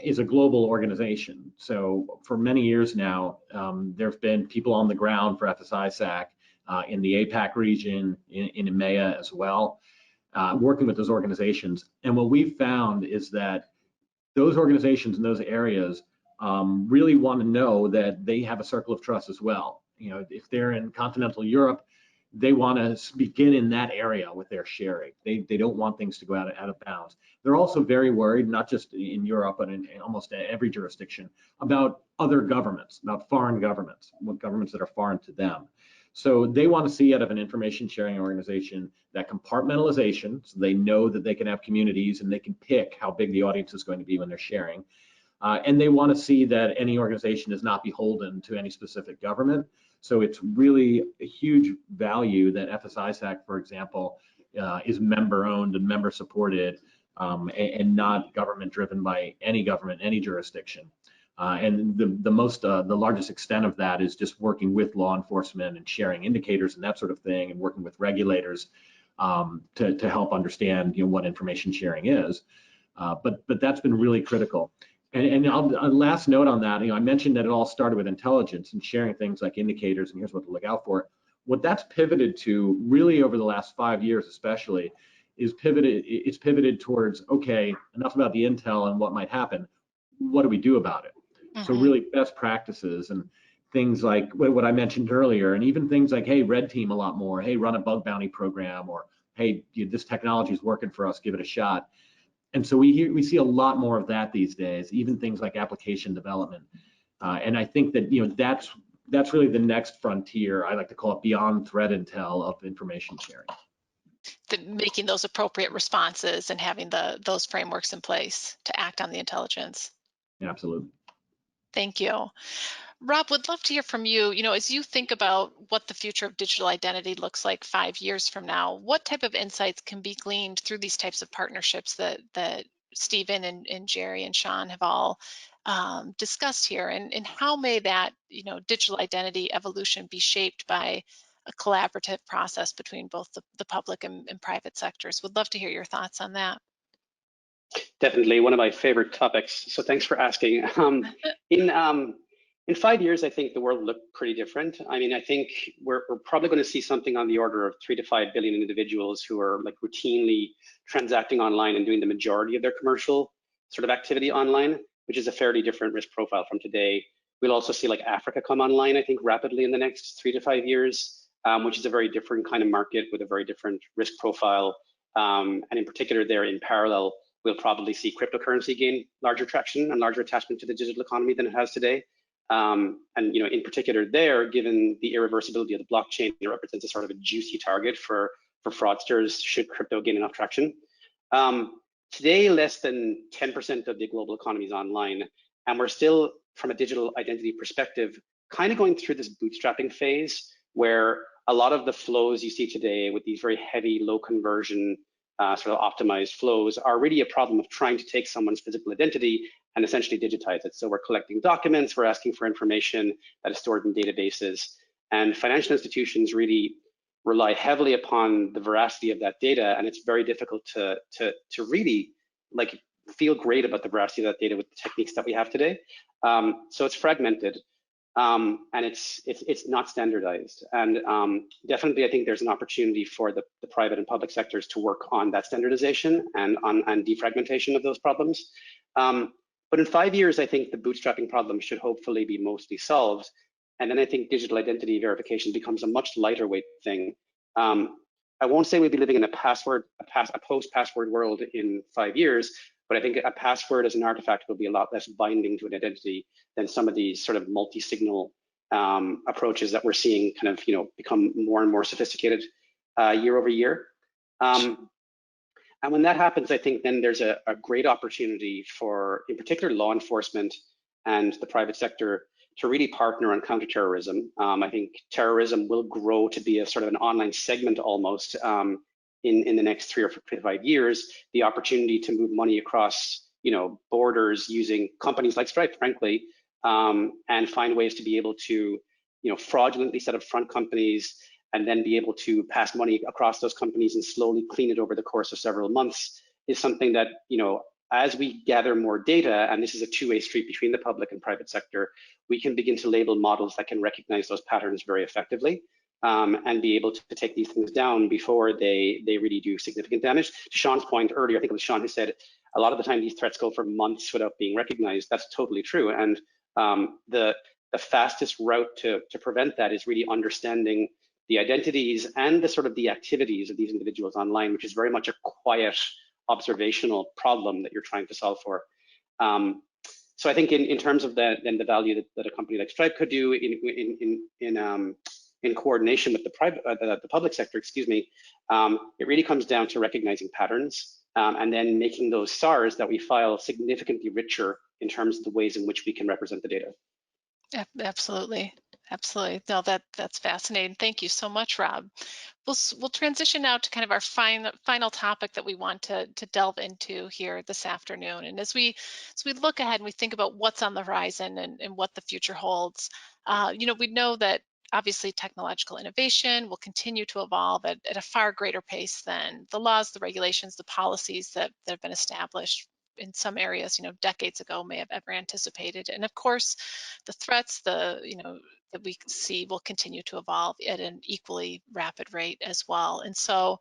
is a global organization. So for many years now, there have been people on the ground for FS-ISAC in the APAC region, in EMEA as well, working with those organizations. And what we've found is that those organizations in those areas really want to know that they have a circle of trust as well. If they're in continental Europe, they want to begin in that area with their sharing. They don't want things to go out of bounds. They're also very worried, not just in Europe, but in almost every jurisdiction, about other governments, about foreign governments, governments that are foreign to them. So they want to see out of an information sharing organization that compartmentalization, so they know that they can have communities and they can pick how big the audience is going to be when they're sharing. And they want to see that any organization is not beholden to any specific government. So it's really a huge value that FS-ISAC, for example, is member owned and member supported and not government driven by any government, any jurisdiction. And the largest extent of that is just working with law enforcement and sharing indicators and that sort of thing, and working with regulators to help understand what information sharing is. But that's been really critical. And a last note on that, I mentioned that it all started with intelligence and sharing things like indicators, and here's what to look out for. What that's pivoted to really over the last 5 years especially is pivoted towards, okay, enough about the intel and what might happen. What do we do about it? Mm-hmm. So really best practices and things like what I mentioned earlier, and even things like, hey, red team a lot more, hey, run a bug bounty program, or hey, this technology is working for us, give it a shot. And so we see a lot more of that these days, even things like application development. And I think that that's really the next frontier. I like to call it beyond threat intel of information sharing. Making those appropriate responses and having those frameworks in place to act on the intelligence. Yeah, absolutely. Thank you. Rob, would love to hear from you. As you think about what the future of digital identity looks like 5 years from now, what type of insights can be gleaned through these types of partnerships that Stephen and Jerry and Sean have all discussed here, and how may that digital identity evolution be shaped by a collaborative process between both the public and private sectors? Would love to hear your thoughts on that. Definitely one of my favorite topics. So thanks for asking. In 5 years, I think the world will look pretty different. I mean, I think we're probably going to see something on the order of 3 to 5 billion individuals who are like routinely transacting online and doing the majority of their commercial sort of activity online, which is a fairly different risk profile from today. We'll also see like Africa come online, I think, rapidly in the next 3 to 5 years, which is a very different kind of market with a very different risk profile. And in particular there in parallel, we'll probably see cryptocurrency gain larger traction and larger attachment to the digital economy than it has today. And in particular there, given the irreversibility of the blockchain, it represents a sort of a juicy target for fraudsters should crypto gain enough traction. Today, less than 10% of the global economy is online, and we're still, from a digital identity perspective, kind of going through this bootstrapping phase where a lot of the flows you see today with these very heavy, low conversion, sort of optimized flows are really a problem of trying to take someone's physical identity and essentially digitize it. So we're collecting documents, we're asking for information that is stored in databases, and financial institutions really rely heavily upon the veracity of that data, and it's very difficult to really like feel great about the veracity of that data with the techniques that we have today. So it's fragmented, and it's not standardized. And definitely, I think there's an opportunity for the private and public sectors to work on that standardization and defragmentation of those problems. But in 5 years, I think the bootstrapping problem should hopefully be mostly solved. And then I think digital identity verification becomes a much lighter weight thing. I won't say we'll be living in a post-password world in 5 years, but I think a password as an artifact will be a lot less binding to an identity than some of these sort of multi-signal approaches that we're seeing kind of become more and more sophisticated year over year. And when that happens, I think then there's a great opportunity for, in particular, law enforcement and the private sector to really partner on counterterrorism. I think terrorism will grow to be a sort of an online segment almost in the next 3 or 5 years. The opportunity to move money across, borders using companies like Stripe, frankly, and find ways to be able to, fraudulently set up front companies and then be able to pass money across those companies and slowly clean it over the course of several months is something that, as we gather more data, and this is a two-way street between the public and private sector, we can begin to label models that can recognize those patterns very effectively and be able to take these things down before they really do significant damage. To Sean's point earlier, I think it was Sean who said, a lot of the time these threats go for months without being recognized. That's totally true. And the fastest route to prevent that is really understanding the identities and the sort of the activities of these individuals online, which is very much a quiet observational problem that you're trying to solve for. So I think in terms of the value that a company like Stripe could do in coordination with the public sector, it really comes down to recognizing patterns and then making those SARs that we file significantly richer in terms of the ways in which we can represent the data. Absolutely. Absolutely. No, that's fascinating. Thank you so much, Rob. We'll transition now to kind of our final topic that we want to delve into here this afternoon. And as we look ahead and we think about what's on the horizon and what the future holds, we know that obviously technological innovation will continue to evolve at a far greater pace than the laws, the regulations, the policies that have been established in some areas, decades ago may have ever anticipated. And of course, the threats, that we see will continue to evolve at an equally rapid rate as well. And so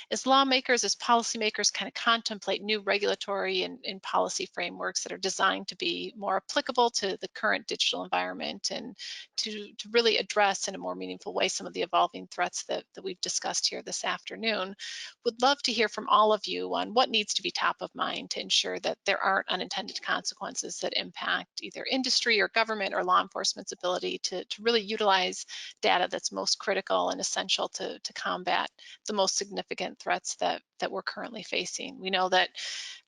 as lawmakers, as policymakers kind of contemplate new regulatory and policy frameworks that are designed to be more applicable to the current digital environment and to really address in a more meaningful way some of the evolving threats that we've discussed here this afternoon, would love to hear from all of you on what needs to be top of mind to ensure that there aren't unintended consequences that impact either industry or government or law enforcement's ability to really utilize data that's most critical and essential to combat the most significant threats that we're currently facing. We know that,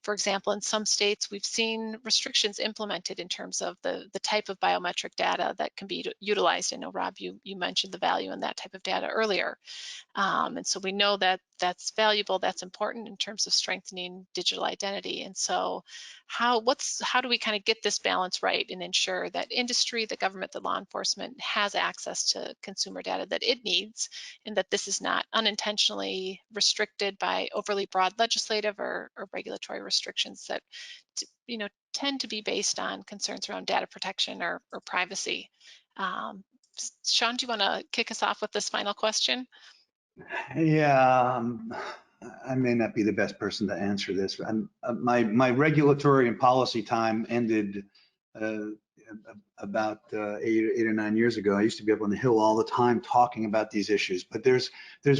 for example, in some states, we've seen restrictions implemented in terms of the type of biometric data that can be utilized. I know, Rob, you mentioned the value in that type of data earlier. And so we know that that's valuable, that's important in terms of strengthening digital identity. And so how do we kind of get this balance right and ensure that industry, the government, the law enforcement has access to consumer data that it needs, and that this is not unintentionally restricted by overly broad legislative or regulatory restrictions that tend to be based on concerns around data protection or privacy. Sean, do you want to kick us off with this final question? Yeah, I may not be the best person to answer this. My regulatory and policy time ended about 8 or 9 years ago. I used to be up on the Hill all the time talking about these issues, but there's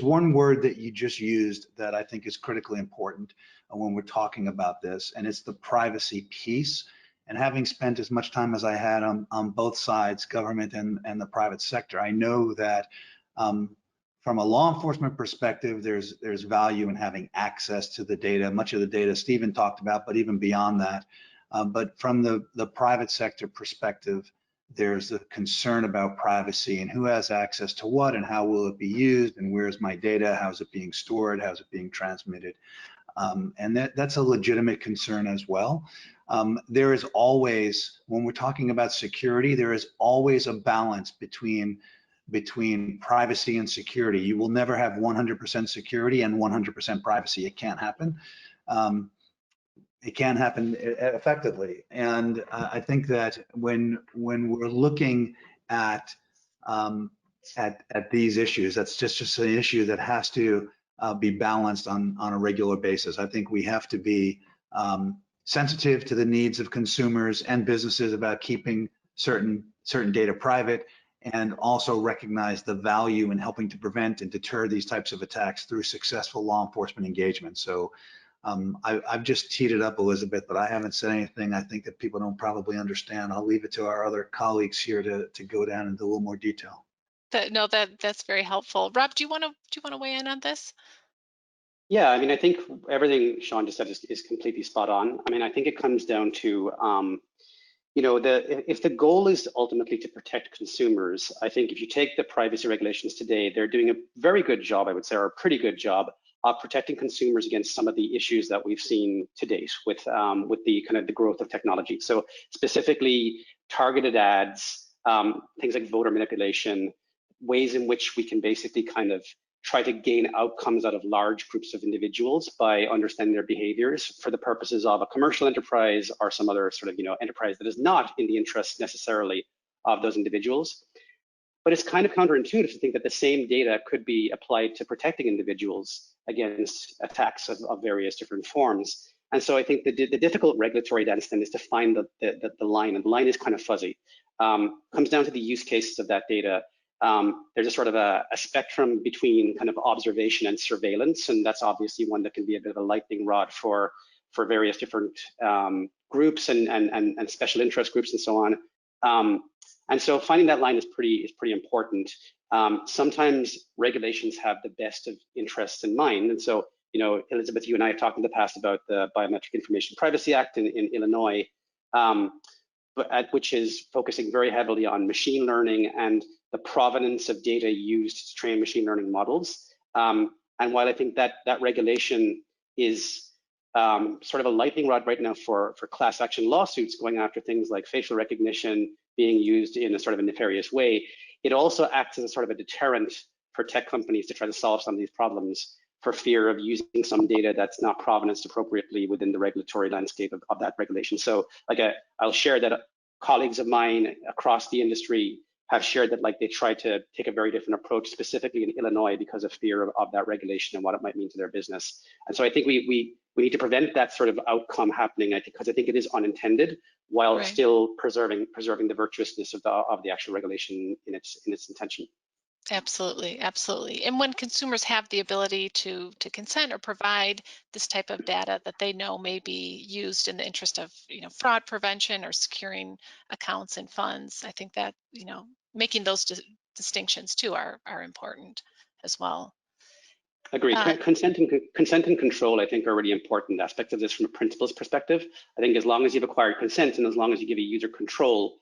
one word that you just used that I think is critically important when we're talking about this, and it's the privacy piece. And having spent as much time as I had on both sides, government and the private sector, I know that from a law enforcement perspective, there's value in having access to the data, much of the data Stephen talked about, but even beyond that. But from the private sector perspective, there's a concern about privacy and who has access to what and how will it be used and where's my data, how's it being stored, how's it being transmitted. And that's a legitimate concern as well. There is always, when we're talking about security, there is always a balance between privacy and security. You will never have 100% security and 100% privacy. It can't happen. It can't happen effectively. And I think that when we're looking at these issues, that's just an issue that has to be balanced on a regular basis. I think we have to be sensitive to the needs of consumers and businesses about keeping certain data private, and also recognize the value in helping to prevent and deter these types of attacks through successful law enforcement engagement. So I've just teed it up, Elizabeth, but I haven't said anything I think that people don't probably understand. I'll leave it to our other colleagues here to go down into a little more detail. That's very helpful. Rob, do you want to weigh in on this? Yeah, I mean, I think everything Sean just said is completely spot on. I mean, I think it comes down to, you know, if the goal is ultimately to protect consumers, I think if you take the privacy regulations today, they're doing a very good job, I would say, or a pretty good job of protecting consumers against some of the issues that we've seen to date with the kind of the growth of technology. So specifically targeted ads, things like voter manipulation, ways in which we can basically kind of try to gain outcomes out of large groups of individuals by understanding their behaviors for the purposes of a commercial enterprise or some other sort of, you know, enterprise that is not in the interest necessarily of those individuals. But it's kind of counterintuitive to think that the same data could be applied to protecting individuals against attacks of various different forms. And so I think the difficult regulatory dance then is to find the line, and the line is kind of fuzzy. Comes down to the use cases of that data. There's a sort of a spectrum between kind of observation and surveillance, and that's obviously one that can be a bit of a lightning rod for various different groups and special interest groups and so on. And so finding that line is pretty important. Sometimes regulations have the best of interests in mind, and so, you know, Elizabeth, you and I have talked in the past about the Biometric Information Privacy Act in Illinois, which is focusing very heavily on machine learning and the provenance of data used to train machine learning models. And while I think that regulation is sort of a lightning rod right now for class action lawsuits going after things like facial recognition being used in a sort of a nefarious way, it also acts as a sort of a deterrent for tech companies to try to solve some of these problems for fear of using some data that's not provenanced appropriately within the regulatory landscape of that regulation. So like I'll share that colleagues of mine across the industry have shared that like they try to take a very different approach specifically in Illinois because of fear of that regulation and what it might mean to their business. And so I think we need to prevent that sort of outcome happening, because I think it is unintended, while still preserving the virtuousness of the actual regulation in its intention. Absolutely, absolutely. And when consumers have the ability to consent or provide this type of data that they know may be used in the interest of, you know, fraud prevention or securing accounts and funds, I think that, you know, making those distinctions too are important as well. Agreed. Consent and control, I think, are really important aspects of this from a principles perspective. I think as long as you've acquired consent and as long as you give a user control,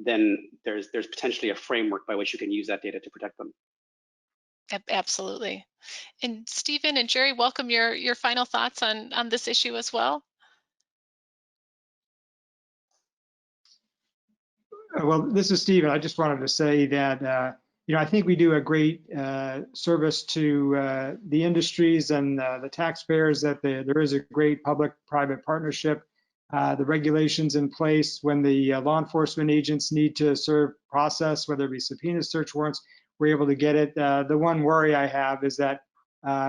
then there's potentially a framework by which you can use that data to protect them. Absolutely. And Stephen and Jerry, welcome your final thoughts on this issue as well. Well, this is Stephen. I just wanted to say that you know, I think we do a great service to the industries and the taxpayers, that there is a great public-private partnership. The regulations in place when the law enforcement agents need to serve process, whether it be subpoenas, search warrants, we're able to get it. The one worry I have is that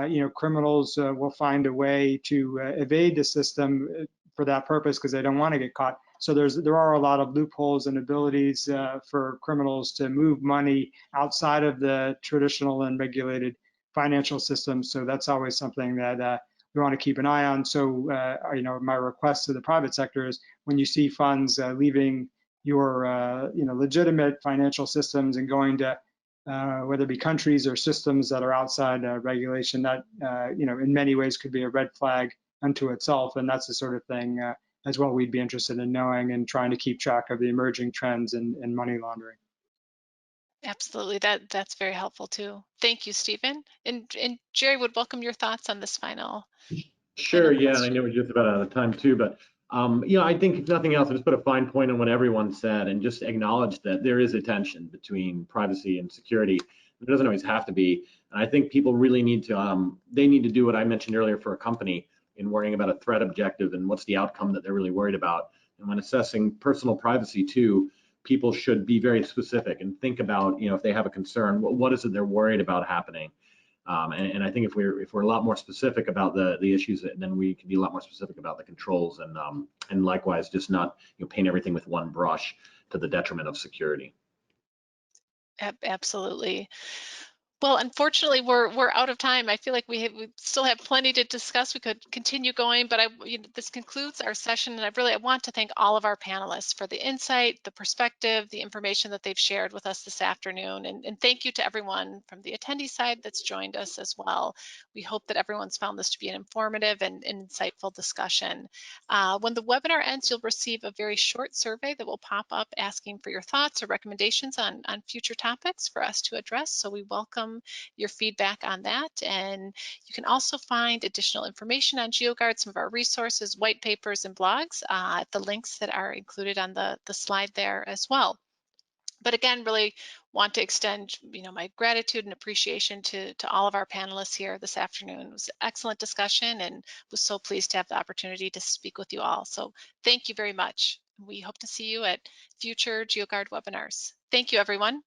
you know, criminals will find a way to evade the system for that purpose because they don't want to get caught. So there are a lot of loopholes and abilities for criminals to move money outside of the traditional and regulated financial system. So that's always something that we want to keep an eye on. So you know, my request to the private sector is when you see funds leaving your you know, legitimate financial systems and going to whether it be countries or systems that are outside regulation, that you know, in many ways could be a red flag unto itself. And that's the sort of thing as well we'd be interested in knowing and trying to keep track of the emerging trends in money laundering. Absolutely, that's very helpful too. Thank you, Stephen. And Jerry would welcome your thoughts on this final. Sure, yeah, and I know we're just about out of time too, but you know, I think if nothing else, just put a fine point on what everyone said and just acknowledge that there is a tension between privacy and security. It doesn't always have to be. And I think people really need to, they need to do what I mentioned earlier for a company in worrying about a threat objective and what's the outcome that they're really worried about. And when assessing personal privacy too, people should be very specific and think about, you know, if they have a concern, what is it they're worried about happening? And I think if we're a lot more specific about the issues, then we can be a lot more specific about the controls, and likewise just not, you know, paint everything with one brush to the detriment of security. Absolutely. Well, unfortunately, we're out of time. I feel like we still have plenty to discuss. We could continue going, but this concludes our session, and I want to thank all of our panelists for the insight, the perspective, the information that they've shared with us this afternoon, and thank you to everyone from the attendee side that's joined us as well. We hope that everyone's found this to be an informative and insightful discussion. When the webinar ends, you'll receive a very short survey that will pop up asking for your thoughts or recommendations on future topics for us to address. So we welcome your feedback on that. And you can also find additional information on GeoGuard, some of our resources, white papers, and blogs at the links that are included on the slide there as well. But again, really want to extend, my gratitude and appreciation to all of our panelists here this afternoon. It was an excellent discussion, and was so pleased to have the opportunity to speak with you all. So thank you very much. We hope to see you at future GeoGuard webinars. Thank you, everyone.